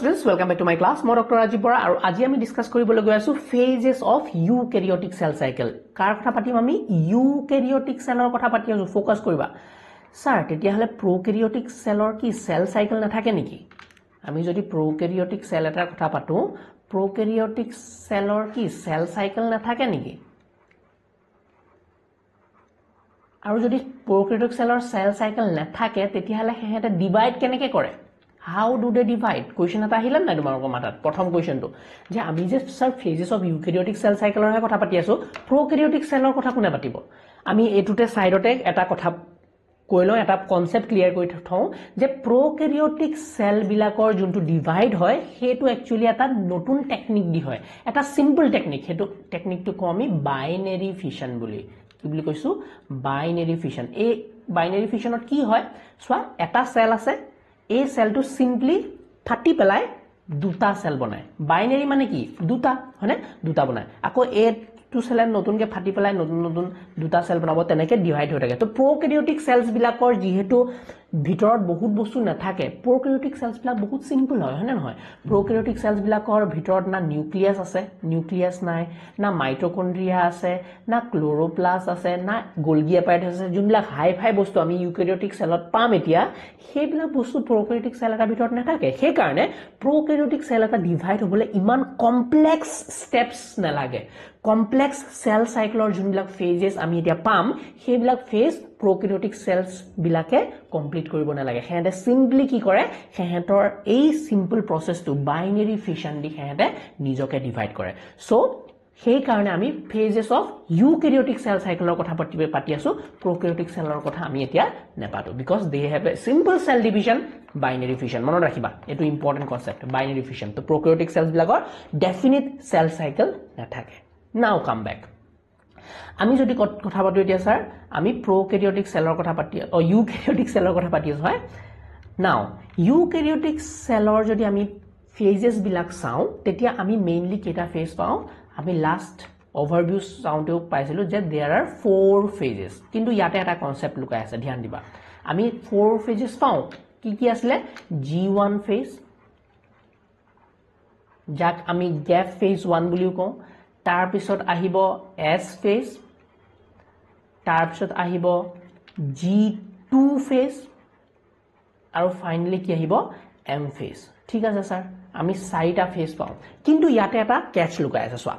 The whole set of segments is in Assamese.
students, welcome back to my class. Moi Dr. Rajiv Bora aru aji ami discuss koribole goi asu phases of eukaryotic cell cycle. Kar kotha patim ami eukaryotic cell or kotha pati asu focus koriba. Sir, tetia hale prokaryotic cell or ki cell cycle na thake niki? Ami jodi prokaryotic cell etar kotha patu, prokaryotic cell or ki cell cycle na thake niki? Aru jodi prokaryotic cell or cell cycle na thake tetia hale hehete divide keneke kore? How do they divide? Question eta ahilan na tumarko matat prothom question to je ami je sir phases of eukaryotic cell cycle or kotha pati asu prokaryotic cell or kotha kune patibo ami etute side ote eta kotha koilo eta concept clear koi thau je prokaryotic cell bilakor juntu divide hoy hetu actually eta notun technique di hoy eta simple technique hetu technique to komi binary fission boli ki boli koisu binary fission e binary fission ot ki hoy swa eta cell ase A cell to simply 30 pelai duta cell banai. Binary mane ki duta hone duta banai. Ako A to cell notun ke 30 pelai notun duta cell banabo teneke divide hoye thake. To prokaryotic cells bilakor jihetu ভিতৰত বহুত বস্তু না থাকে prokaryotic cells বিলাক বহুত সিম্পল হয় হয়নে নহয় prokaryotic cells বিলাকৰ ভিতৰত না নিউক্লিয়াছ আছে নিউক্লিয়াছ নাই না মাইটোকন্ড্ৰিয়া আছে না ক্লোৰোপ্লাস্ট আছে না গোলগি এপাইটাছ আছে যোনবিলাক হাই ফাই বস্তু আমি ইউক্যারিওটিক সেলত পাম এতিয়া সেইবিলাক বস্তু prokaryotic cell এটাৰ ভিতৰত নাথাকে সেই কাৰণে prokaryotic cell এটা ডিভাইড হ'বলৈ ইমান কমপ্লেক্স স্টেপছ নালাগে কমপ্লেক্স সেল সাইকেলৰ যোনবিলাক ফেজেস আমি এতিয়া পাম সেইবিলাক ফেজ prokaryotic cells বিলাকে কমপ্লিট কৰিব নালাগে হেতে সিম্পলি কি কৰে হেতৰ এই সিম্পল প্ৰসেসটো বাইনাৰি ফিশন দি হেতে নিজকে ডিভাইড কৰে সো সেই কাৰণে আমি ফেজেস অফ ইউক্যাৰিওটিক সেল সাইকেলৰ কথা পাতি আছো prokaryotic সেলৰ কথা আমি এতিয়া নেপাতো because they have a simple cell division binary fission মনত ৰাখিবা এটো ইম্পৰ্টেন্ট কনসেপ্ট বাইনাৰি ফিশন তো prokaryotic cells বিলাকৰ ডেফিনিট সেল সাইকেল নাথাকে নাও কাম ব্যাক আমি যদি কথা পাতো এতিয়া স্যার আমি prokaryotic cellৰ কথা পাতি eukaryotic cellৰ কথা পাতি আছো হয় নাও eukaryotic cellৰ যদি আমি phases বিলাক চাও তেতিয়া আমি মেইনলি কেটা ফেজ পাও আমি লাস্ট ওভারভিউ চাউটেও পাইছিলো যে देयर आर 4 phases কিন্তু ইয়াতে এটা কনসেপ্ট লুকাই আছে ধ্যান দিবা আমি 4 phases পাও কি কি আসলে G1 ফেজ যাক আমি গ্যাপ ফেজ 1 বুলিও কও तार पिছত আহিব S ফেজ तार पिছত আহিব G2 ফেজ আৰু ফাইনালি কি আহিব M ফেজ ঠিক আছে স্যার আমি 4টা ফেজ পাও কিন্তু ইয়াতে এটা ক্যাচ লুকাই আছে সোয়া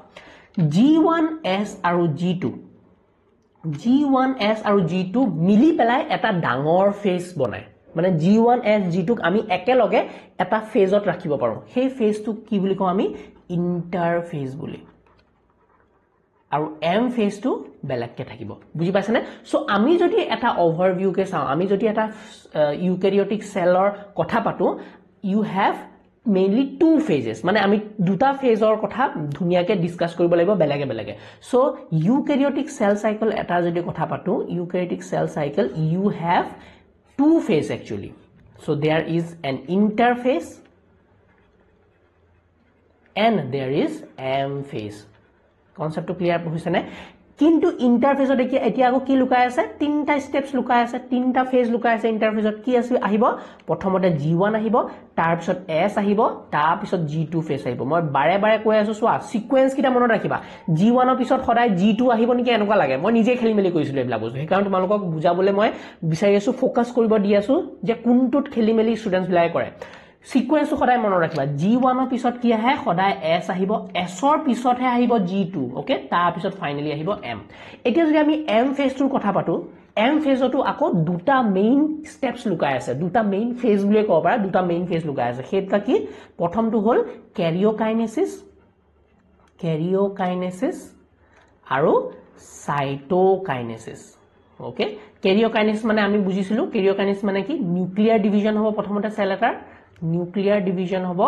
G1S আৰু G1S আৰু G2 মিলি পেলাই এটা ডাঙৰ ফেজ বনায় মানে G1S G2 আমি একেলগে এটা ফেজত ৰাখিব পাৰো সেই ফেজটো কি বুলি কও আমি ইন্টাৰফেজ বুলি আৰু M ফেজ টু বেলেগকে থাকিব বুজি পাইছানে সো আমি যদি এটা ওভারভিউ কে চাও আমি যদি এটা ইউক্যারিওটিক সেলৰ কথা পাতো ইউ হ্যাভ মেইনলি 2 phases মানে আমি দুটা ফেজৰ কথা ধুনিয়াকে ডিসকাস কৰিব লাগিব বেলেগে বেলেগে সো ইউক্যারিওটিক সেল সাইকেল এটা যদি কথা পাতো eukaryotic cell cycle you have 2 phase actually so there is an interphase and there is M phase concept to clear হৈছে না কিন্তু ইন্টারফেজত এতিয়া আকৌ কি লুকাই আছে তিনটা স্টেপস লুকাই আছে তিনটা ফেজ লুকাই আছে ইন্টারফেজত কি আছে আহিব প্ৰথমতে G1 আহিব তাৰ পিছত S আহিব তাৰ পিছত G2 ফেজ আহিব মই বাৰে বাৰে কৈ আছো সোৱা সিকোয়েন্স কিটা মনত ৰাখিবা G1 ৰ পিছত সদায় G2 আহিব নেকি এনেকুৱা লাগে মই নিজে খেলি মেলি কৰিছিলো এবলা বস্তু সেই কাৰণ তোমালোকক বুজাবলৈ মই বিচাৰি আছো ফোকাস কৰিব দি আছো যে কোনটোত খেলি মেলি ষ্টুডেন্টস বিলাক কৰে সিকোয়েন্স সদায় মনত ৰাখিবা G1 ৰ পিছত কি আহে সদায় S আহিব S ৰ পিছতহে আহিব G2 ওকে তাৰ পিছত ফাইনালি আহিব M এতিয়া যদি আমি M ফেজটোৰ কথা পাতো M ফেজটো আকৌ দুটা মেইন স্টেপস লুকাই আছে দুটা মেইন ফেজ বুলি কব পাৰা দুটা মেইন ফেজ লুকাই আছে হেতকা কি প্ৰথমটো হল ক্যাৰিওকাইনেসিস আৰু সাইটোকাইনেসিস ওকে ক্যাৰিওকাইনেসিস মানে আমি বুজিছিলো ক্যাৰিওকাইনেসিস মানে কি নিউক্লিয়াৰ ডিভিজন হ'ব প্ৰথমতে সেল এটাৰ নিউক্লিয়াৰ ডিভিজন হ'ব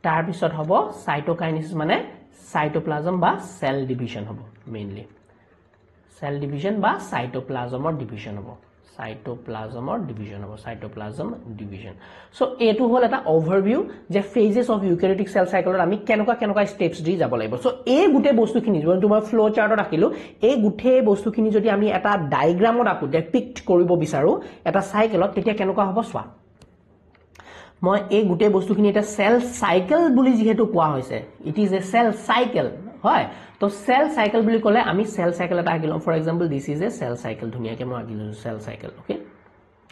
তাৰ পিছত হ'ব সাইটোকাইনেসিস মানে সাইটোপ্লাজম বা সেল ডিভিজন হ'ব মেইনলি সেল ডিভিজন বা সাইটোপ্লাজমৰ ডিভিজন হ'ব সাইটোপ্লাজম ডিভিজন সো এটো হল এটা ওভাৰভিউ যে ফেজেস অফ ইউক্যাৰিওটিক সেল সাইকেলৰ আমি কেনেকুৱা স্টেপস দি যাব লাগিব সো এই গুটে বস্তুখিনি যোনটো মই ফ্লো চাৰ্টত ৰাখিলো এই গুটে বস্তুখিনি যদি আমি এটা ডায়াগ্ৰামত আকো ডেপিক্ট কৰিব বিচাৰো এটা সাইকেলত তেতিয়া কেনেকুৱা হ'ব সোৱা মই এই গোটেই বস্তুখিনি এটা সেল সাইকেল বুলি যেহেতু কোৱা হৈছে it is a cell cycle হয় তো সেল সাইকেল বুলি ক'লে আমি সেল সাইকেল এটা আঁকিলম for example this is a cell cycle ধুনিয়াকে মই আঁকিলো সেল সাইকেল ওকে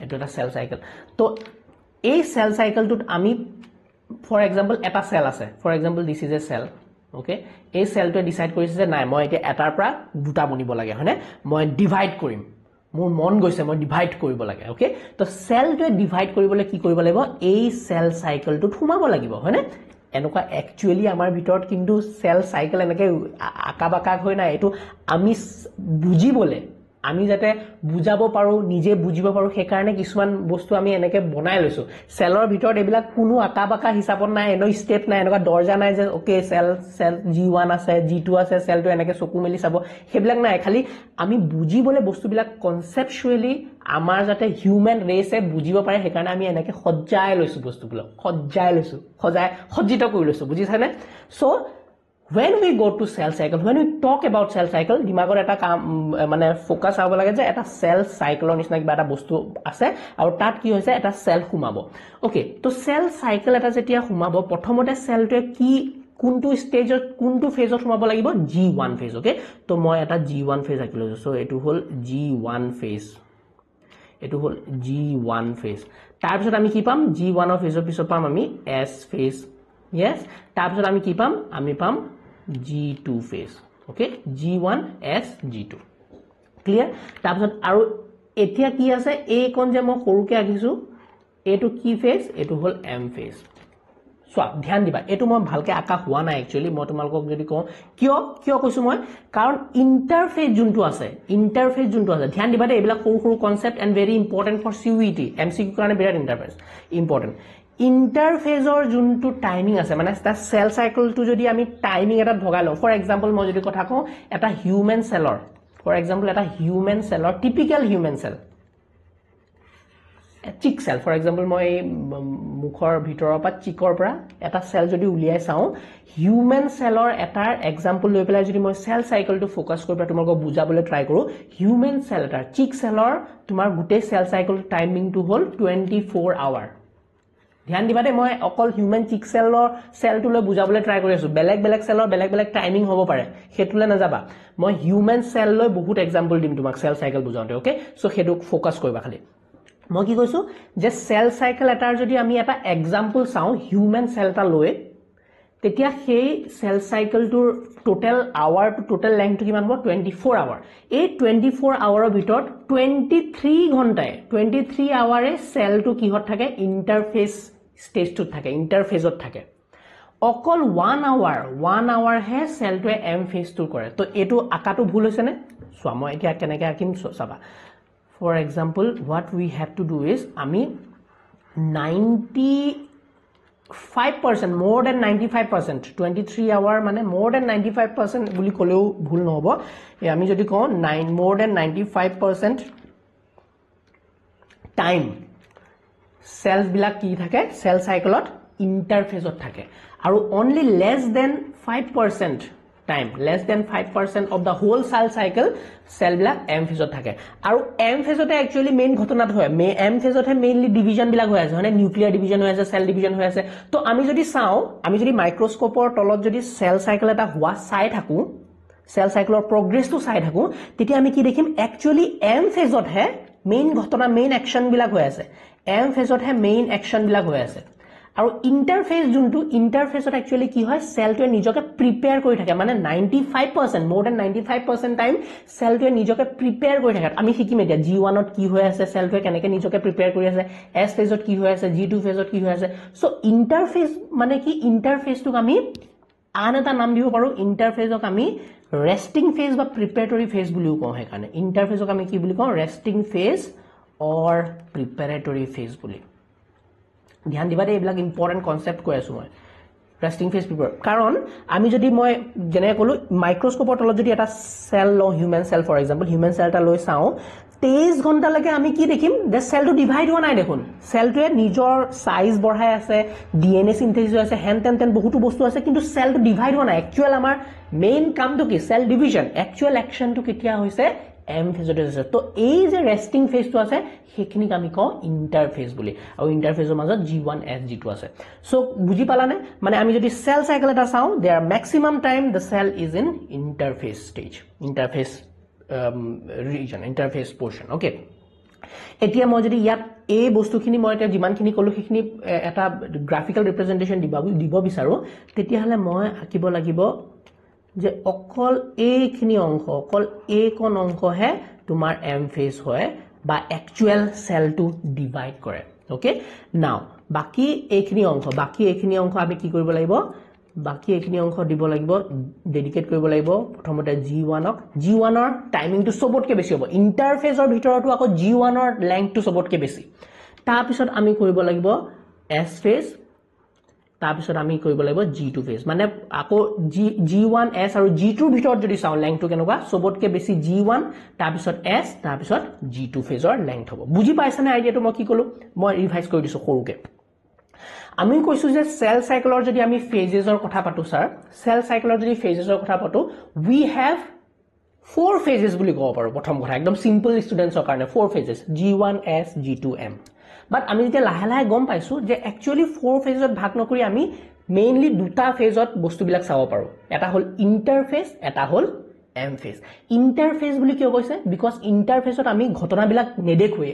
এটো এটা সেল সাইকেল তো এই সেল সাইকেলটোত আমি ফৰ এক্সাম্পল এটা সেল আছে for example this is a cell okay এই সেলটোৱে ডিসাইড কৰিছে যে নাই মই এতিয়া এটাৰ পৰা দুটা বনিব লাগে হয়নে মই ডিভাইড কৰিম মোৰ মন গৈছে মই ডিভাইড কৰিব লাগে ওকে তো সেলটোৱে ডিভাইড কৰিবলৈ কি কৰিব লাগিব এই সেল সাইকেলটোত সোমাব লাগিব হয়নে এনেকুৱা একচুয়ালি আমাৰ ভিতৰত কিন্তু সেল সাইকেল এনেকে আকাবাকা হৈ নাই এটো আমি বুজিবলে আমি যাতে বুজাব পাৰো নিজে বুজিব পাৰো সেই কাৰণে কিছুমান বস্তু আমি এনেকে বনাই লৈছো সেলৰ ভিতৰত এবিলাক কোনো আকাবাকা হিচাপত নাই এনো স্টেপ নাই এনেকুৱা দৰজা নাই যে ওকে সেল G1 আছে G2 আছে সেলটো এনেকে চকু মেলি চাব হেবিলাক নাই খালি আমি বুজিবলে বস্তুবিলাক কনসেপচুয়ালি আমাৰ যাতে হিউম্যান ৰেছে বুজিব পাৰে সেই কাৰণে আমি এনেকে সজ্জাই লৈছো বস্তুবিলাক সজ্জিত কৰি লৈছো বুজিছানে so when we go to cell cycle when we talk about cell cycle dimagor eta mane focus abo lage je eta cell cycle nisna kiba eta bostu ase aru tat ki hoise eta cell khumabo okay to cell cycle eta jetia khumabo prothomote cell to ki kuntu stage kuntu phase ot khumabo lagibo G1 phase okay to moi eta G1 phase akilo so etu hol G1 phase etu hol G1 phase tar pisot ami ki pam G1 of phase pisot pam ami S phase yes tar pisot ami ki pam ami pam G2 phase okay G1 S G2 clear তাৰপিছত আৰু এতিয়া কি আছে এই কোন যে মই সৰুকে আকিছো এটো কি ফেজ এটো হল M phase সো ধ্যান দিবা এটো মই ভালকে আকা হোৱা নাই একচুয়ালি মই তোমালোকক যদি কও কিয় কৈছো মই কাৰণ ইন্টাৰফেজ যোনটো আছে ধ্যান দিবা দে এইবিলাক সৰু সৰু concept and very important for CUET MCQ কাৰণে বিৰাট ইম্পৰ্টেন্ট ইন্টাৰফেজৰ যোনটো টাইমিং আছে মানে তা সেল সাইকেলটো যদি আমি টাইমিং এটা ভগাই লও ফৰ এক্সাম্পল মই যদি কথা কও এটা হিউম্যান সেলৰ ফৰ এক্সাম্পল এটা হিউম্যান সেলৰ টিপিক্যাল হিউম্যান সেল চিক সেল ফৰ এক্সাম্পল মই মুখৰ ভিতৰৰ পৰা চিকৰ পৰা এটা সেল যদি উলিয়াই চাও হিউম্যান সেলৰ এটাৰ এক্সাম্পল লৈ পেলাই যদি মই সেল সাইকেলটো ফোকাস কৰি তোমাক বুজাবলৈ ট্ৰাই কৰো হিউম্যান সেল এটা চিক সেলৰ তোমাৰ গোটেই সেল সাইকেল টাইমিংটো হল 24 আৱাৰ ধ্যান দিবা দে মই অকল হিউম্যান চিক সেলটো লৈ বুজাবলৈ ট্ৰাই কৰি আছো বেলেগ সেলৰ বেলেগ টাইমিং হ'ব পাৰে হেতুলে না যাবা মই হিউম্যান সেল লৈ বহুত এক্সাম্পল দিম তোমাক সেল সাইকেল বুজাওতে ওকে সো হেতু ফোকাস কৰিবা খালি মই কি কৈছো যে সেল সাইকেল এটাৰ যদি আমি এটা এক্সাম্পল চাও হিউম্যান সেল এটা লৈ তেতিয়া সেই সেল সাইকেলটোৰ total hour to total length কিমান হ'ব 24 আৱাৰ এই 24 আৱাৰৰ ভিতৰত 23 ঘণ্টায় 23 আৱাৰে সেলটো কিহত থাকে ইন্টাৰফেজ ষ্টেজটোত থাকে ইন্টাৰফেজত থাকে অকল 1 আৱাৰ হে সেলটোৱে M ফেজটো কৰে তো এটো আকাটো ভুল হৈছে নে সোৱা মই এতিয়া কেনেকৈ আকিম চাবা for example what we have to do is ami 95% more than 95% 23 hour mane more than 95% buli koleu bhul no hobo e ami jodi ko 9 more than 95% time cells bilak ki thake cell cycle ot interface ot thake aru only less than 5% time less than 5% of the whole cell cycle cell bilak M phase ot thake aru M phase ote actually main ghotona hoy M phase ote mainly division bilak hoy ase hone nuclear division hoy ase cell division hoy ase to ami jodi sao ami jodi microscope or tolot jodi cell cycle eta hua sai thaku cell cycle or progress to sai thaku teti ami ki dekhim actually M phase ot he main ghotona main action bilak hoy ase M phase ot he main action bilak hoy ase আৰু ইন্টাৰফেজ যোনটো ইন্টাৰফেজত একচুয়ালি কি হয় সেলটোৱে নিজকে প্ৰিপেয়াৰ কৰি থাকে মানে 95% more than 95% টাইম সেলটোৱে নিজকে প্ৰিপেয়াৰ কৰি থাকে আমি শিকিম এতিয়া G1 ত কি হৈ আছে সেলটোৱে কেনেকৈ নিজকে প্ৰিপেয়াৰ কৰি আছে S ফেজত কি হৈ আছে G2 ফেজত কি হৈ আছে সো ইন্টাৰফেজ মানে কি ইন্টাৰফেজটোক আমি আন এটা নাম দিব পাৰো ইন্টাৰফেজক আমি ৰেস্টিং ফেজ বা প্ৰিপেৰেটৰি ফেজ বুলিও কওঁ হে কাৰণে ইন্টাৰফেজক আমি কি বুলি কওঁ ৰেস্টিং ফেজ অৰ প্ৰিপেৰেটৰি ফেজ বুলি ধ্যান দিবা দে এইবিলাক ইম্পৰ্টেন্ট কনসেপ্ট কৈ আছো মই ৰেস্টিং ফেজ প্ৰিপেয়াৰ কাৰণ আমি যদি মই জেনে কলো মাইক্ৰোস্কোপৰ তলত যদি এটা সেল ল human cell for example human cell এটা লৈ চাও 23 ঘণ্টা লাগে আমি কি দেখিম যে সেলটো ডিভাইড হোৱা নাই দেখোন সেলটোৱে নিজৰ সাইজ বঢ়াই আছে ডিএনএ সিনথেসিস আছে হেনটেন বহুতো বস্তু আছে কিন্তু সেলটো ডিভাইড হোৱা নাই একচুয়াল আমাৰ মেইন কামটো কি সেল ডিভিজন একচুয়াল একশনটো কেতিয়া হৈছে এম ফেজতে আছে তো এই যে ৰেষ্টিং ফেজটো আছে সেইখিনিক আমি কওঁ ইণ্টাৰফেজ বুলি আৰু ইণ্টাৰফেজৰ মাজত G1 S G2 আছে সো বুজি পালানে মানে আমি যদি সেল সাইকেল এটা চাওঁ there maximum time the cell is in interphase stage interphase reason interphase portion okay এতিয়া মই যদি ইয়াত এই বস্তুখিনি মই এটা যিমানখিনি কলো সেইখিনি এটা গ্ৰাফিক্যাল ৰিপ্ৰেজেন্টেশন দিব বিচাৰো তেতিয়া হলে মই আঁকিব লাগিব যে অকল এইখিনি অংশ অকল এইকণ অংশহে তোমাৰ এম ফেজ হয় বা একচুয়াল সেলটো ডিভাইড কৰে ওকে নাও বাকি এইখিনি অংশ আমি কি কৰিব লাগিব বাকি এইখিনি অংশ দিব লাগিব ডেডিকেট কৰিব লাগিব প্ৰথমতে G1 ৰ টাইমিংটো সবতকে বেছি হ'ব ইন্টাৰফেজৰ ভিতৰতো আকৌ G1 ৰ লেংথটো সবতকে বেছি তাৰ পিছত আমি কৰিব লাগিব S ফেজ তাৰ পিছত আমি কৰিব লাগিব G2 ফেজ মানে আকৌ G1 S আৰু G2 ৰ ভিতৰত যদি চাও লেংথটো কেনেকুৱা সবতকে বেছি G1 তাৰ পিছত S তাৰ পিছত G2 ফেজৰ লেংথ হ'ব বুজি পাইছানে আইডিয়াটো মই কি কলো মই ৰিভাইজ কৰি দিছো সৰুকে আমি কৈছো যে সেল সাইকেলৰ যদি আমি ফেজেছৰ কথা পাতো স্যাৰ সেল সাইকেলৰ যদি ফেজেছৰ কথা পাতো we have 4 phases বুলি কব পাৰো প্ৰথম কথা একদম সিম্পল ষ্টুডেন্টছৰ কাৰণে 4 phases G1 S G2 M বাট আমি যেতিয়া লাহে লাহে গম পাইছো যে একচুয়ালি 4 ফেজত ভাগ নকৰি আমি মেইনলি দুটা ফেজত বস্তুবিলাক চাব পাৰো এটা হল ইন্টাৰফেজ এটা হল এম ফেজ ইন্টাৰফেজ বুলি কিয় কৈছে বিকজ ইন্টাৰফেজত আমি ঘটনাবিলাক নেদেখুৱে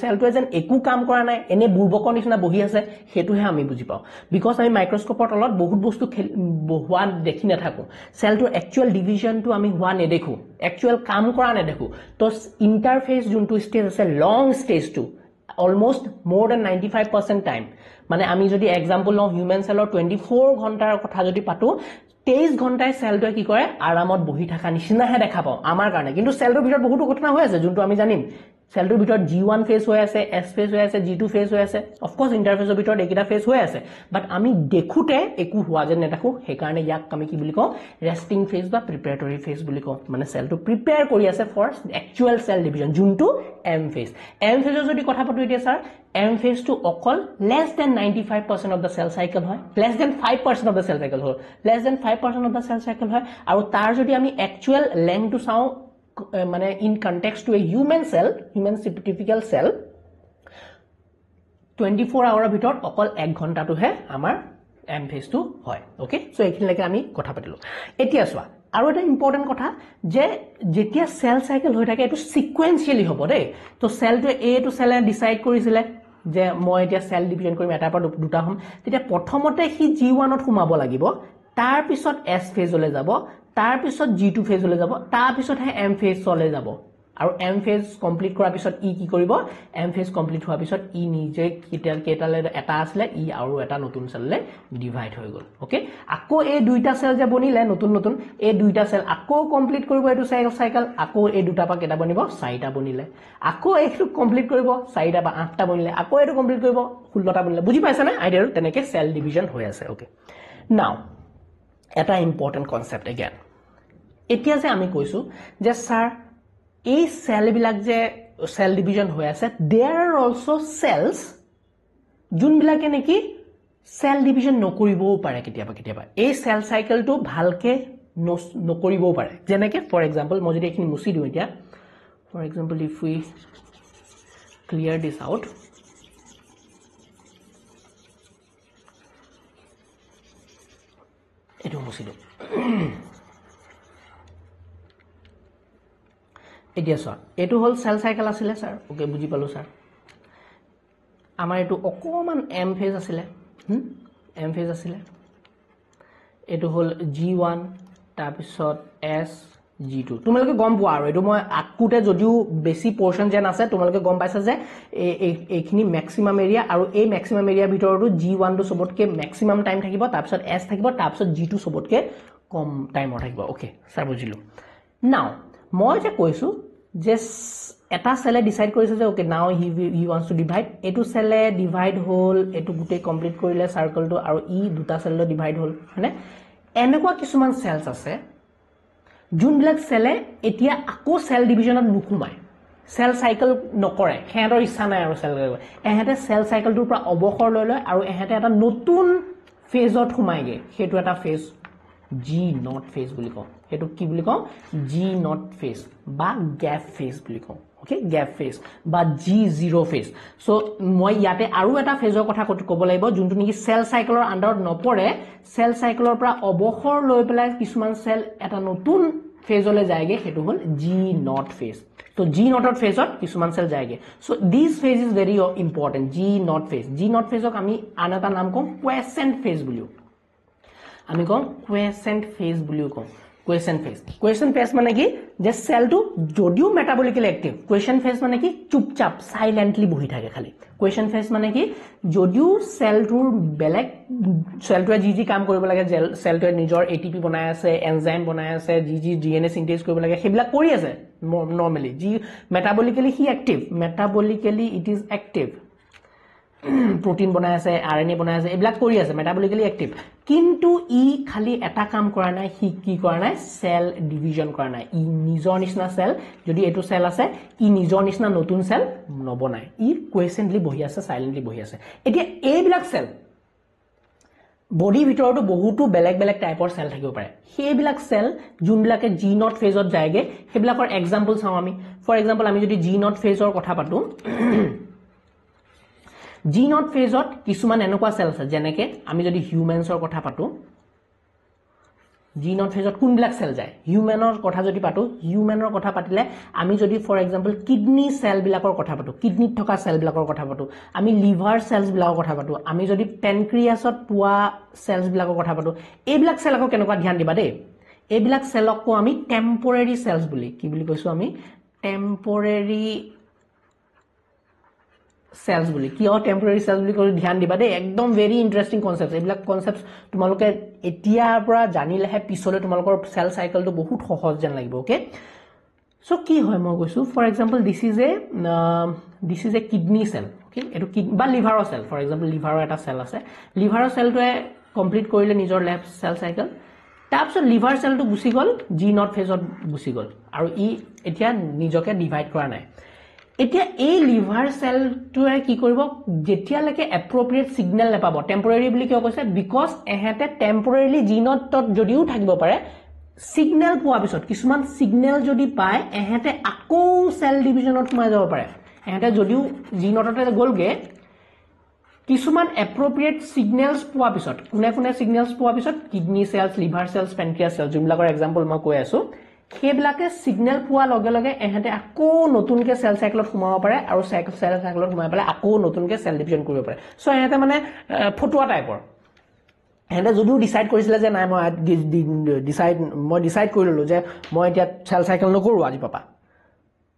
সেলটো যেন একো কাম কৰা নাই এনে বুৰ্বকৰ নিচিনা বহি আছে হেতুহে আমি বুজি পাও বিকজ আমি মাইক্ৰোস্কোপৰ তলত বহুত বস্তু হোৱা দেখি নাথাকো সেলটো একচুয়াল ডিভিজনটো আমি হোৱা নেদেখো একচুয়াল কাম কৰা নেদেখো তো ইন্টাৰফেজ যোনটো স্টেজ আছে লং স্টেজটো almost more than 95% time মানে আমি যদি एग्जांपल লও হিউম্যান সেলৰ 24 ঘণ্টাৰ কথা যদি পাতো 23 ঘণ্টায় সেলটোৱে কি কৰে আৰামত বহি থাকা নিচিনাহে দেখা পাও আমাৰ কাৰণে কিন্তু সেলটোৰ ভিতৰত বহুতো ঘটনা হৈ আছে যোনটো আমি জানিম সেলটোৰ ভিতৰত G1 ফেজ হৈ আছে S ফেজ হৈ আছে G2 ফেজ হৈ আছে অফ কোৰ্স ইন্টাৰফেজৰ ভিতৰত একিটা ফেজ হৈ আছে বাট আমি দেখুতে একো হোৱা যেন নেদেখো সেই কাৰণে ইয়াক আমি কি বুলি কওঁ ৰেষ্টিং ফেজ বা প্ৰিপাৰেটৰি ফেজ বুলি কওঁ মানে সেলটো প্ৰিপেয়াৰ কৰি আছে ফৰ একচুয়াল সেল ডিভিজন যোনটো এম ফেজৰ যদি কথা পাতো এতিয়া স্যাৰ এম ফেজ টু অকল less than 95% of the cell cycle হয় less than 5% of the cell cycle হয় less than 5% of the cell cycle হয় আৰু তাৰ যদি আমি একচুয়াল লেংথটো চাও মানে in context to a human typical cell 24 hour ভিতৰত অকল 1 ঘণ্টাটোহে আমাৰ এম ফেজটো হয় ওকে সো এইখিনিলৈকে আমি কথা পাতিলো এতিয়া চোৱা আৰু এটা ইম্পৰ্টেন্ট কথা যে যেতিয়া সেল সাইকেল হৈ থাকে এটো সিকুৱেন্সিয়ালি হ'ব দেই তো সেলটো এটো সেলে ডিসাইড কৰিছিলে যে মই এতিয়া সেল ডিভিজন কৰিম এটাৰ পৰা দুটা হম তেতিয়া প্ৰথমতে হি G1 ত সোমাব লাগিব তাৰ পিছত S ফেজলৈ যাব তাৰ পিছত G2 ফেজলৈ যাব তাৰ পিছতহে M ফেজ চলে যাব আৰু M ফেজ কমপ্লিট কৰাৰ পিছত ই কি কৰিব M ফেজ কমপ্লিট হোৱাৰ পিছত ই নিজে কেটালে এটা আসলে ই আৰু এটা নতুন সেললে ডিভাইড হৈ গল ওকে আকৌ এই দুইটা সেল যে বনিলে নতুন এই দুইটা সেল আকৌ কমপ্লিট কৰিব এটো সাইকেল আকৌ এই দুটা পা কেটা বনিব 4টা বনিলে আকৌ এইটো কমপ্লিট কৰিব 4টা বা 8টা বনিলে আকৌ এটো কমপ্লিট কৰিব 16টা বনিলে বুজি পাইছা না আইডিয়া তেনেকে সেল ডিভিজন হৈ আছে ওকে নাও এটা ইম্পৰ্টেন্ট কনসেপ্ট এগেইন এতিয়া যে আমি কৈছো যে স্যাৰ এই সেল বিলাক যে সেল ডিভিজন হৈ আছে देयर आर आल्सो সেলস যোনবিলাকে নেকি সেল ডিভিজন নকৰিবও পাৰে কেতিয়াবা এই সেল সাইকেলটো ভালকে নকৰিবও পাৰে যেনেকে ফৰ এক্সাম্পল মই যদি এখিনি মুছি দিও এতিয়া for example if we clear this out এটো মুছি দিও এতিয়া স্যার এটো হল সেল সাইকেল আছিল স্যার ওকে বুজি পালো স্যার আমাৰ এটো অকমান এম ফেজ আছিল এটো হল G1 তাৰ পিছত S G2 তোমালোকে গম পোৱা আৰু এটো মই আকুতে যদিও বেছি পোৰশন যেন আছে তোমালোকে গম পাইছা যে এইখিনি ম্যাক্সিমাম এৰিয়া আৰু এই ম্যাক্সিমাম এৰিয়া ভিতৰটো G1 টো সবতকে ম্যাক্সিমাম টাইম থাকিব তাৰ পিছত S থাকিব তাৰ পিছত G2 সবতকে কম টাইমৰ থাকিব ওকে স্যাৰ বুজিলো নাও মই যে কৈছো যে এটা সেলে ডিসাইড কৰিছে যে ওকে নাও হি ওয়ান্টস টু ডিভাইড এটো সেলে ডিভাইড হল এটো গুটে কমপ্লিট কৰিলে সাৰ্কেলটো আৰু ই দুটা সেললৈ ডিভাইড হল মানে এনেকুৱা কিছুমান সেলস আছে যোনবিলাক সেলে এতিয়া আকৌ সেল ডিভিজনত নুখুমায় সেল সাইকেল নকৰে হেতৰ ইচ্ছা নাই আৰু সেল এহেতে সেল সাইকেলটোৰ পৰা অবসৰ লৈ লয় আৰু এহেতে এটা নতুন ফেজত সোমাইগে হেতু এটা ফেজ জি নট ফেজ বুলি কওঁ এটো কি বুলি কওঁ জি নট ফেজ বা গ্যাপ ফেজ বুলি কওঁ ওকে গ্যাপ ফেজ বা G0 ফেজ সো মই ইয়াতে আৰু এটা ফেজৰ কথা ক'ব লাগিব যোনটো নেকি সেল সাইকেলৰ আন্ডাৰত নপৰে সেল সাইকেলৰ পৰা অবখৰ লৈ পেলাই কিছুমান সেল এটা নতুন ফেজলৈ যায়গে হেতু হল জি নট ফেজ তো জি নটৰ ফেজত কিছুমান সেল যায়গে so this phase is very important G nought ফেজক আমি আন এটা নাম কম কোৱেসেন্ট ফেজ বুলিও আমি কম কোৱেসেন্ট ফেজ বুলিও কম কোৱেসেন্ট ফেজ মানে কি যে সেলটো যদিও মেটাবলিক্যালি অ্যাক্টিভ কোৱেসেন্ট ফেজ মানে কি চুপচাপ সাইলেন্টলি বহি থাকে খালি কোৱেসেন্ট ফেজ মানে কি যদিও সেলটোৰ বেলেগ সেলটোৱে জি কাম কৰিব লাগে সেলটোৱে নিজৰ এটিপি বনাই আছে এনজাইম বনাই আছে জি ডিএনএ সিনথেসিস কৰিব লাগে হেবিলাক কৰি আছে নরমালি জি metabolically he active metabolically it is active protein বনাই আছে আরএনএ বনাই আছে এবিলাক কৰি আছে মেটাবলিক্যালি অ্যাক্টিভ কিন্তু ই খালি এটা কাম কৰা নাই হি কি কৰা নাই সেল ডিভিজন কৰা নাই ই নিজৰ নিচিনা সেল যদি এটো সেল আছে ই নিজৰ নিচিনা নতুন সেল নবনায় ই কোৱেসেন্টলি বহি আছে সাইলেন্টলি বহি আছে এতিয়া এইবিলাক সেল বডি ভিতৰটো বহুতো বেলেগ বেলেগ টাইপৰ সেল থাকিব পাৰে সেইবিলাক সেল যোনবিলাকে জি নট ফেজত যায়গে সেইবিলাকৰ এক্সাম্পল চাও আমি ফৰ এক্সাম্পল আমি যদি জি নট ফেজৰ কথা পাতো জি নট ফেজত কিছুমান এনেকুৱা সেল আছে যেনেকে আমি যদি হিউম্যানছৰ কথা পাতো জি নট ফেজত কোনবিলাক সেল যায় হিউম্যানৰ কথা যদি পাতো হিউম্যানৰ কথা পাতিলে আমি যদি ফৰ এক্সাম্পল কিডনি সেল বিলাকৰ কথা পাতো কিডনিত থকা সেল বিলাকৰ কথা পাতো আমি লিভাৰ সেলস বিলাকৰ কথা পাতো আমি যদি পেনক্ৰিয়াছত পোৱা সেলস বিলাকৰ কথা পাতো এইবিলাক সেলক কেনেকুৱা ধ্যান দিবা দেই এইবিলাক সেলকো আমি টেম্পোৰাৰী সেলস বুলি কি বুলি কৈছো আমি টেম্পোৰাৰী সেলস বুলি কিয় টেম্পোৰাৰী সেলস বুলি কৰি ধ্যান দিবা দেই একদম ভেৰি ইন্টাৰেষ্টিং কনসেপ্ট এইবিলাক কনসেপ্ট তোমালোকে এতিয়াৰ পৰা জানিলেহে পিছলৈ তোমালোকৰ সেল সাইকেলটো বহুত সহজ যেন লাগিব ওকে সো কি হয় মই কৈছো for example this is a kidney cell okay এটো বা লিভাৰৰ সেল ফৰ এক্সাম্পল লিভাৰৰ এটা সেল আছে লিভাৰৰ সেলটোৱে কমপ্লিট কৰিলে নিজৰ লেফট সেল সাইকেল তাৰপিছত লিভাৰ সেলটো গুছি গল জি নট ফেজত গুছি গল আৰু ই এতিয়া নিজকে ডিভাইড কৰা নাই এতিয়া এই লিভাৰ সেলটোৱে কি কৰিব যেতিয়ালৈকে এপ্ৰোপ্ৰিয়েট সিগন্যাল নাপাব টেম্পোৰাৰী বুলি কিয় কৈছে বিকজ এহেতে টেম্পোৰাৰীলি জিনতত যদিও থাকিব পাৰে সিগন্যাল পোৱা পিছত কিছুমান সিগন্যাল যদি পায় এহেতে আকৌ সেল ডিভিজনত সোমাই যাব পাৰে এহেতে যদিও জিনততে গলগে কিছুমান এপ্ৰোপ্ৰিয়েট সিগন্যালস পোৱা পিছত কোনে সিগন্যালস পোৱা পিছত kidney cells liver cells pancreas cells যোনবিলাকৰ এক্সাম্পল মই কৈ আছো সেইবিলাকে সিগন্যাল পোৱা লগে লগে এহেতে আকৌ নতুনকে সেল সাইকেলত সোমাব পাৰে আৰু সেল সাইকেলত সোমাই পেলাই আকৌ নতুনকে সেল ডিভিজন কৰিব পাৰে সো এহেতে মানে ফটোৱা টাইপৰ এহেতে যদিও ডিসাইড কৰিছিলে যে নাই মই ডিসাইড কৰি ললো যে মই এতিয়া সেল সাইকেল নকৰো আজি পাপা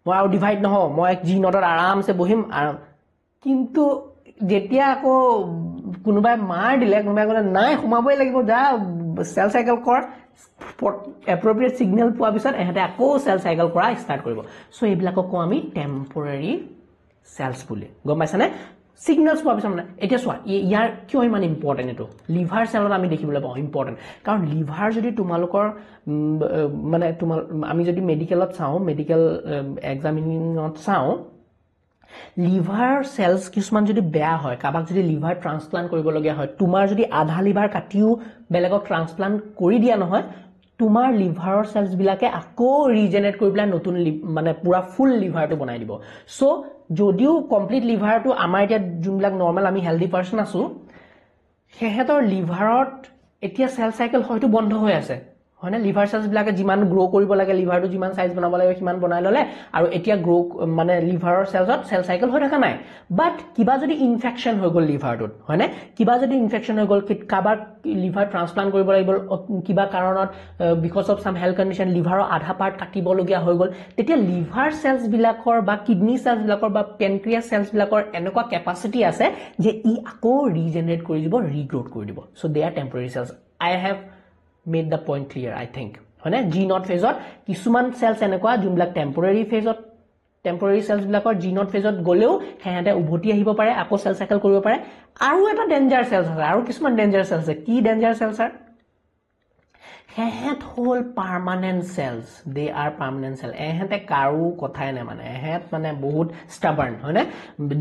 মই আৰু ডিভাইড নহও মই জি নটত আৰামছে বহিম কিন্তু যেতিয়া আকৌ কোনোবাই মাৰ দিলে কোনোবাই ক'লে নাই সোমাবই লাগিব যা সেল সাইকেল কৰ এপ্ৰোপ্ৰিয়েট সিগন্যাল পোৱা পিছত এহেতে আকৌ সেল সাইকেল কৰা ষ্টাৰ্ট কৰিব সো এইবিলাকক কও আমি টেম্পোৰাৰী সেলস বুলি গম পাইছানে সিগন্যালস পোৱা পিছত মানে এতিয়া চোৱা ইয়াৰ কিয় ইমান ইম্পৰ্টেন্ট এটো লিভাৰ সেলত আমি দেখিবলৈ পাওঁ ইম্পৰ্টেন্ট কাৰণ লিভাৰ যদি তোমালোকৰ মানে আমি যদি মেডিকেলত চাওঁ মেডিকেল এক্সামিনিঙত চাওঁ লিভাৰ সেলস কিছুমান যদি বেয়া হয় কাবাক যদি লিভাৰ ট্ৰান্সপ্লান্ট কৰিব লগিয়া হয় তোমাৰ যদি আধা লিভাৰ কাটিও বেলেগক ট্ৰান্সপ্লান্ট কৰি দিয়া নহয় তোমাৰ লিভাৰৰ সেলস বিলাকে আকৌ ৰিজেনেৰেট কৰি পেলাই নতুন মানে পুৰা ফুল লিভাৰটো বনাই দিব সো যদিও কমপ্লিট লিভাৰটো আমাৰ এতিয়া যোনবিলাক নৰ্মাল আমি হেলদি পাৰসন আছো হেহেতৰ লিভাৰত এতিয়া সেল সাইকেল হয়তো বন্ধ হৈ আছে হয়নে লিভাৰ সেলস বিলাকে যিমান গ্ৰো কৰিব লাগে লিভাৰটো যিমান সাইজ বনাব লাগে সিমান বনাই ললে আৰু এতিয়া গ্ৰো মানে লিভাৰৰ সেলছত সেল সাইকেল হৈ থকা নাই বাট কিবা যদি ইনফেকশন হৈ গল লিভাৰটোত হয়নে কিবা যদি ইনফেকশন হৈ গল কাবাৰ লিভাৰ ট্ৰান্সপ্লান্ট কৰিব লাগিব কিবা কাৰণত because of some health condition লিভাৰৰ আধা পাৰ্ট কাটিব লগিয়া হৈ গল তেতিয়া লিভাৰ সেলস বিলাকৰ বা কিডনি সেলস বিলাকৰ বা পেনক্ৰিয়াছ সেলস বিলাকৰ এনেকুৱা কেপাসিটি আছে যে ই আকৌ ৰিজেনাৰেট কৰি দিব ৰিগ্ৰোথ কৰি দিব so they are temporary cells I have made the point clear I think হয়নে জি নট ফেজত কিছুমান সেলস এনেকুৱা যোনবিলাক টেম্পোৰাৰী ফেজত টেম্পোৰাৰী সেলস বিলাকৰ জি নট ফেজত গলেও হেহেতে উভতি আহিব পাৰে আকৌ সেল সাইকেল কৰিব পাৰে আৰু এটা ডেঞ্জাৰ সেলস আছে আৰু কিছুমান ডেঞ্জাৰ সেলস আছে কি ডেঞ্জাৰ সেলস আছে হেহেত হল পাৰ্মানেন্ট সেলস দে আৰ পাৰ্মানেন্ট সেল এহেতে কাৰো কথাই নাই মানে এহেত মানে বহুত স্টাবাৰ্ণ হয়নে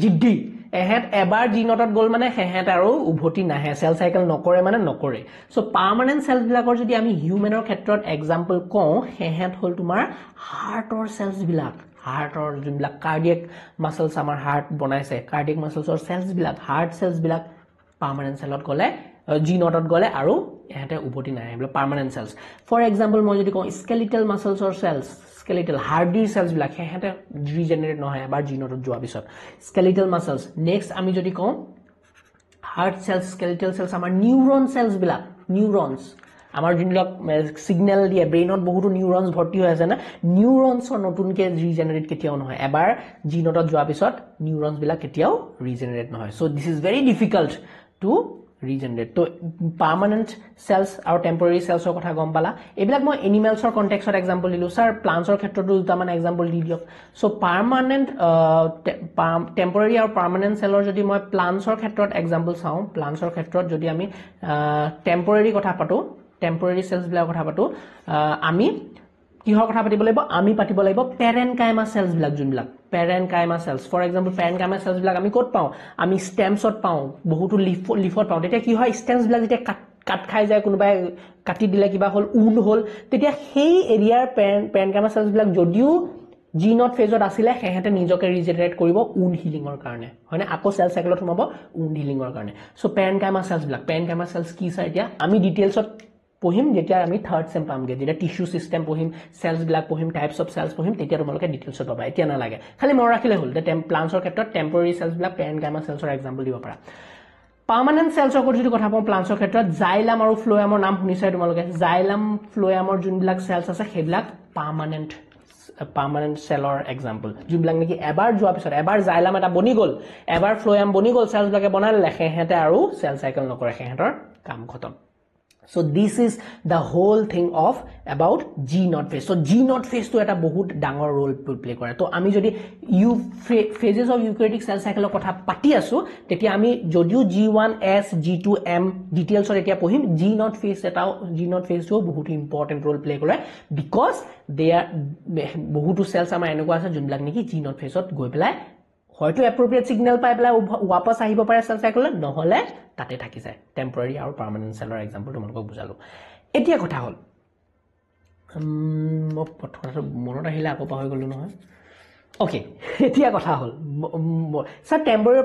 জিদ্দি এহেত এবাৰ জিনটত গ'ল মানে হেহেত আৰু উভতি নাহে সেল সাইকেল নকৰে মানে নকৰে সো পাৰ্মানেন্ট সেলস বিলাকৰ যদি আমি হিউম্যানৰ ক্ষেত্ৰত এক্সাম্পল কওঁ হেহেত হল তোমাৰ হাৰ্টৰ সেলস বিলাক হাৰ্টৰ যোনবিলাক কাৰ্ডিয়েক মাসলস আমাৰ হাৰ্ট বনাইছে কাৰ্ডিয়েক মাসলসৰ সেলস বিলাক হাৰ্ট সেলস বিলাক পাৰ্মানেন্ট সেলত গ'লে জিনটত গ'লে আৰু এহেতে উভতি নাহে এবিলাক পাৰ্মানেন্ট সেলস ফৰ এক্সাম্পল মই যদি কওঁ স্কেলিটেল মাসলসৰ সেলস স্কেলিটেল হাৰ্ডিৰ সেলস বিলাক হেহেতে ৰিজেনাৰেট নহয় এবাৰ জিনটত যোৱা পিছত স্কেলিটেল মাসলস নেক্সট আমি যদি কওঁ হাৰ্ট সেলস স্কেলিটেল সেলস আমাৰ নিউৰন সেলস বিলাক নিউৰনস আমাৰ যোনবিলাক সিগন্যাল দিয়ে ব্ৰেইনত বহুতো নিউৰনস ভৰ্তি হৈ আছে না নিউৰনসৰ নতুনকে ৰিজেনাৰেট কেতিয়াও নহয় এবাৰ জিনটত যোৱা পিছত নিউৰনস বিলাক কেতিয়াও ৰিজেনাৰেট নহয় so this is very difficult to regenerate তো পাৰ্মানেন্ট সেলস আৰু টেম্পোৰাৰী সেলসৰ কথা গম পালা এবিলাক মই এনিমেলছৰ কনটেক্সটত এক্সাম্পল দিলো স্যাৰ প্লান্টছৰ ক্ষেত্ৰতো দুটামান এক্সাম্পল দি দিয়ক সো পাৰ্মানেন্ট টেম্পোৰাৰী আৰু পাৰ্মানেন্ট সেলৰ যদি মই প্লান্টছৰ ক্ষেত্ৰত এক্সাম্পল চাওঁ প্লান্টছৰ ক্ষেত্ৰত যদি আমি টেম্পোৰাৰী কথা পাতো টেম্পোৰাৰী সেলস বিলাক কথা পাতো আমি কিহৰ কথা পাতিব লাগিব আমি পাতিব লাগিব পেৰেনকাইমা সেলস বিলাক যোনবিলাক পেৰেনকাইমা সেলস ফৰ এক্সাম্পল পেৰেনকাইমা সেলস বিলাক আমি ক'ত পাওঁ আমি স্টেমছত পাওঁ বহুতো লিফত পাওঁ তেতিয়া কি হয় স্টেমছ বিলাক যেতিয়া কাট খাই যায় কোনোবাই কাটি দিলে কিবা হল উন্ড হল তেতিয়া সেই এৰিয়াৰ পেৰেনকাইমা সেলস বিলাক যদিও জিনট ফেজত আছিলে হেহেতে নিজকে ৰিজেনাৰেট কৰিব উন্ড হিলিংৰ কাৰণে হয়নে আকৌ সেল সাইকেলত সোমাব উন্ড হিলিংৰ কাৰণে সো পেৰেনকাইমা সেলস কি স্যাৰ এতিয়া আমি ডিটেইলছত পঢ়িম যেতিয়া আমি থাৰ্ড সেম পামগে যেতিয়া টিস্যু সিস্টেম পঢ়িম সেলস বিলাক পঢ়িম টাইপস অফ সেলস পঢ়িম তেতিয়া তোমালোকে ডিটেইলছত পাবা এতিয়া নালাগে খালি মন ৰাখিলে হল যে প্লান্টছৰ ক্ষেত্ৰত টেম্পোৰাৰী সেলস বিলাক পেৰেনকাইমা সেলসৰ এক্সাম্পল দিব পাৰা পাৰ্মানেন্ট সেলসৰ যদি কথা পাওঁ প্লান্টছৰ ক্ষেত্ৰত জাইলাম আৰু ফ্লোয়ামৰ নাম শুনিছে তোমালোকে জাইলাম ফ্লোয়ামৰ যোনবিলাক সেলস আছে সেইবিলাক পাৰ্মানেন্ট সেলৰ এক্সাম্পল যোনবিলাক নেকি এবাৰ যোৱা পিছত এবাৰ জাইলাম এটা বনি গ'ল এবাৰ ফ্লোয়াম বনি গ'ল সেলস বিলাকে বনালে হেহেতে আৰু সেল সাইকেল নকৰে হেহেতৰ কাম খতম So this is the whole thing of about G naught phase. So G naught phase to eta bahut dangor role play kore. To ami jodi phases of eukaryotic cell cycle kotha pati asu tetia ami jodiu G1S G2M details or etia pohim G naught phase to bahut important role play kore because they are bahutu cells ama eneko ase junblak niki G naught phase ot goi pelai হয়তো এপ্ৰোপ্ৰিয়েট সিগন্যাল পাই পেলাই ওয়াপাস আহিব পাৰে সেল সাইকেল নহলে তাতে থাকি যায় টেম্পোৰাৰী আৰু পাৰ্মানেন্ট সেলৰ এক্সাম্পল তোমালোকক বুজালো এতিয়া কথা হল মই কথাটো মনত আহিলে আকৌ পাহৰি গলো নহয় ওকে এতিয়া কথা হল স্যাৰ টেম্পোৰাৰী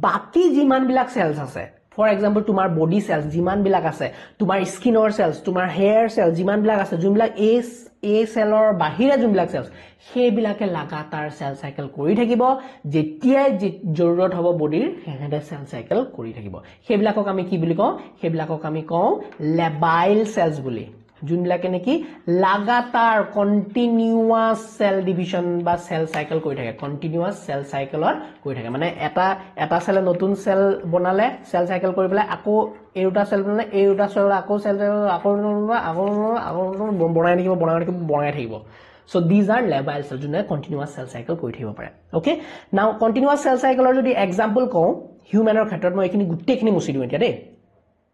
বাকি যিমান বিলাক সেলস আছে ফৰ এক্সাম্পল তোমাৰ বডি সেলস যিমান বিলাক আছে তোমাৰ স্কিনৰ সেলস তোমাৰ হেয়াৰ সেলস যিমান বিলাক আছে যোনবিলাক এ সেলৰ বাহিৰে যোনবিলাক সেলস সেইবিলাকে লাগাতাৰ সেল সাইকেল কৰি থাকিব যেতিয়া জৰুৰত হ'ব বডিৰ হেহেতে সেল সাইকেল কৰি থাকিব সেইবিলাকক আমি কি বুলি কওঁ সেইবিলাকক আমি কওঁ লেবাইল সেলস বুলি যোনবিলাকে নেকি লাগাতাৰ কন্টিনিউয়াস সেল ডিভিজন বা সেল সাইকেল কৰি থাকে কন্টিনিউয়াস সেল সাইকেলত কৰি থাকে মানে এটা সেলে নতুন সেল বনালে সেল সাইকেল কৰি পেলাই আকৌ এৰুটা সেল বনালে এৰুটা সেল আকৌ সেল আকৌ বনাই থাকিব So these are labile cells jone continuous cell cycle koi thibo pare okay now continuous cell cycle or jodi example ko humanor khetrot moi ekini gutte ekini musi diu etia de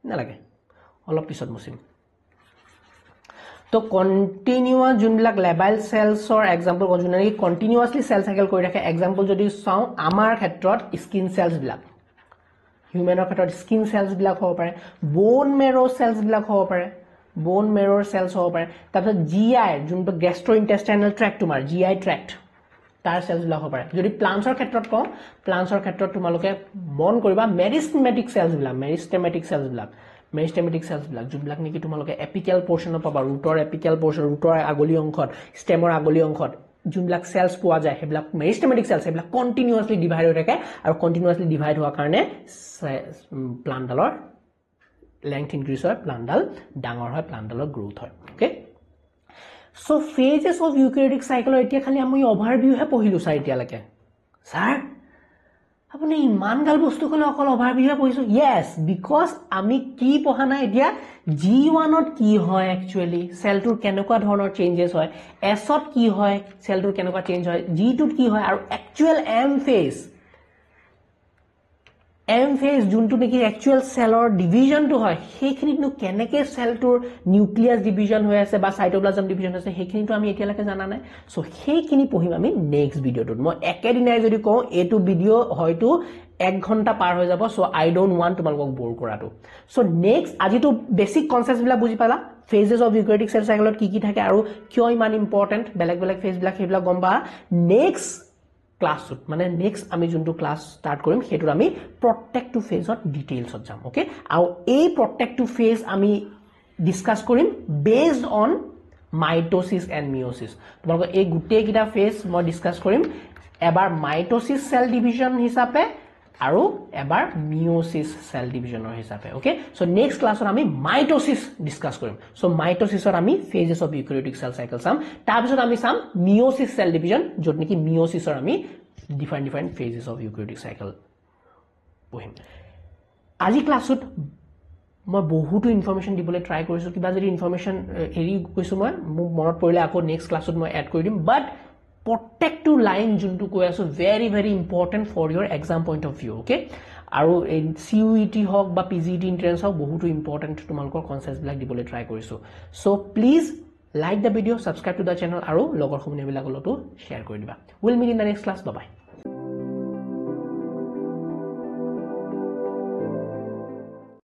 na lage olop pisot musim to continuous junbilak labile cells or example ko jone continuously cell cycle koi rakhe example jodi saw amar khetrot skin cells bilak humanor khetrot skin cells bilak hobo pare bone marrow cells bilak hobo pare bone marrow cells hobo pare tarpor GI junto gastrointestinal tract tumar GI tract tar cells bilak hobo pare jodi plants or khetrot tumaloke mon koriba meristematic cells bilak junbilak niki tumaloke apical portion paba rootor apical portion rootor agoli onkhot stemor agoli onkhot junbilak cells poa jay hebilak meristematic cells hebilak continuously divide hoi thake aru continuously divide howa karone plant dalor length increase hoy plant dal dangor hoy plant dalor growth hoy okay so phases of eukaryotic cycle etia khali ami overview he pohilu sir etia lake sir apuni iman gal bostu kole okol overview he pohisu yes because ami ki pohana etia G1 ot ki hoy actually cell tur kenokwa dhonor changes hoy S ot ki hoy cell tur kenokwa change hoy G2 ki hoy aru actual M phase M phase যোনটো নেকি একচুৱেল চেলৰ ডিভিজনটো হয় সেইখিনিতনো কেনেকৈ চেলটোৰ নিউক্লিয়াছ ডিভিজন হৈ আছে বা সাইটোপ্লাজম ডিভিজন হৈছে সেইখিনিতো আমি এতিয়ালৈকে জানা নাই সো সেইখিনি পঢ়িম আমি নেক্সট ভিডিঅ'টোত মই একেদিনাই যদি কওঁ এইটো ভিডিঅ' হয়তো 1 ঘণ্টা পাৰ হৈ যাব সো আই ডোন্ট ওয়ান্ট তোমালোকক বোৰ কৰাটো সো নেক্সট আজিতো বেসিক কনসেপ্ট বিলাক বুজি পালা phases of eukaryotic cell cycle কি থাকে আৰু কিয় ইমান ইম্পৰ্টেন্ট বেলেগ বেলেগ ফেজ বিলাক হেবিলাক গম পা নেক্সট ক্লাছত মানে নেক্সট আমি যোনটো ক্লাছ স্টাৰ্ট কৰিম হেতুৰ আমি প্ৰত্যেকটো ফেজত ডিটেইলছত যাম ওকে আৰু এই প্ৰত্যেকটো ফেজ আমি ডিসকাস কৰিম based on mitosis and meiosis তোমালোকৰ এই গুটেই কিটা ফেজ মই ডিসকাস কৰিম এবাৰ মাইটোসিস সেল ডিভিজন হিচাপে আৰু এবাৰ মিয়োসিস সেল ডিভিজনৰ হিচাপে ওকে সো নেক্সট ক্লাছত আমি মাইটোসিস ডিসকাস কৰিম সো মাইটোসিসৰ আমি phases of eukaryotic cell cycle চাম তাৰ পিছত আমি চাম মিয়োসিস সেল ডিভিজন যত নেকি মিয়োসিসৰ আমি ডিফাৰেন্ট ফেজেস অফ ইউক্যাৰিওটিক সাইকেল পঢ়িম আজি ক্লাছত মই বহুতো ইনফৰমেশন দিবলৈ ট্ৰাই কৰিছো কিবা যদি ইনফৰমেশন এৰি কৈছো মই মোক মনত পৰিলে আকৌ নেক্সট ক্লাছত মই এড কৰি দিম বাট প্ৰত্যেকটো লাইন যোনটো কৈ আছো very very important for your exam point of view okay আৰু CUET হক বা PGET entrance হক বহুতো ইম্পৰ্টেন্ট তোমালোকৰ কনসেপ্ট বিলাক দিবলৈ ট্ৰাই কৰিছো so please like the video subscribe to the channel আৰু লগৰ সমনীয়া বিলাকৰ লগতো শেয়াৰ কৰি দিবা we'll meet in the next class bye bye